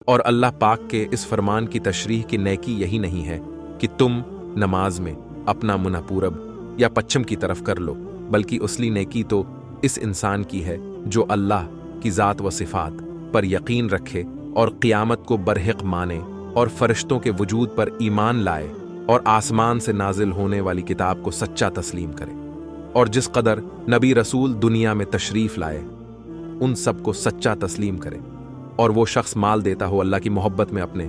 اور अल्लाह पाक के इस फरमान की तशरीह की नेकी यही नहीं है कि तुम नमाज में अपना मुंह पूरब या पश्चिम की तरफ कर लो, बल्कि असली नेकी तो इस इंसान की है जो अल्लाह की ज़ात व सिफ़ात पर यकीन रखे और क़ियामत को बरहक़ माने और फ़रिश्तों के वजूद पर ईमान लाए और आसमान से नाजिल होने वाली किताब को सच्चा तस्लीम करे, और जिस कदर नबी रसूल दुनिया में तशरीफ़ लाए उन सब को सच्चा तस्लीम करे, और वो शख्स माल देता हो अल्लाह की मोहब्बत में अपने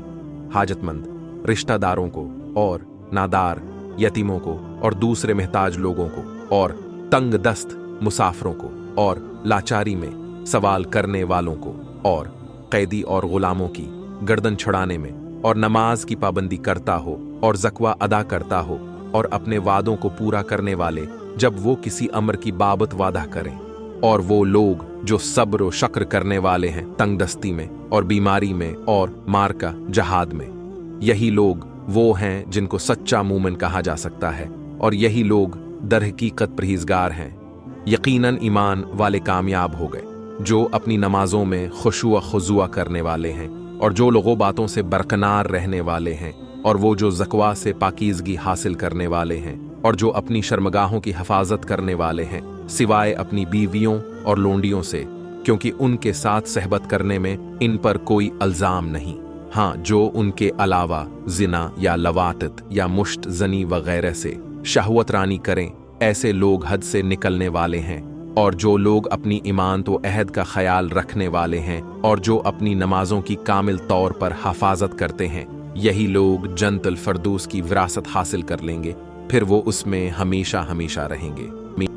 हाजतमंद रिश्तेदारों को और नादार यतीमों को और दूसरे महताज लोगों को और तंग दस्त मुसाफिरों को और लाचारी में सवाल करने वालों को और कैदी और गुलामों की गर्दन छुड़ाने में और नमाज की पाबंदी करता हो और ज़कवा अदा करता हो और अपने वादों को पूरा करने वाले जब वो किसी अमर की बाबत वादा करें, और वो लोग जो सब्र व शक्र करने वाले हैं तंगदस्ती में और बीमारी में और मार्का जहाद में। यही लोग वो हैं जिनको सच्चा मूमिन कहा जा सकता है, और यही लोग दरहकीकत परहेज़गार हैं। यकीनन ईमान वाले कामयाब हो गए जो अपनी नमाजों में खुशुआ खुजुआ करने वाले हैं, और जो लोगों बातों से बरकरार रहने वाले हैं, और वो जो ज़कवा से पाकीज़गी हासिल करने वाले हैं, और जो अपनी शर्मगाहों की हिफाजत करने वाले हैं सिवाय अपनी बीवियों और लोंडियों से, क्योंकि उनके साथ सहबत करने में इन पर कोई अल्ज़ाम नहीं। हाँ, जो उनके अलावा जिना या लवातत या मुश्त जनी वगैरह से शहवत रानी करें, ऐसे लोग हद से निकलने वाले हैं। और जो लोग अपनी ईमान तो अहद का ख्याल रखने वाले हैं और जो अपनी नमाजों की कामिल तौर पर हिफाजत करते हैं, यही लोग जन्नतुल फरदौस की विरासत हासिल कर लेंगे, फिर वो उसमें हमेशा हमेशा रहेंगे।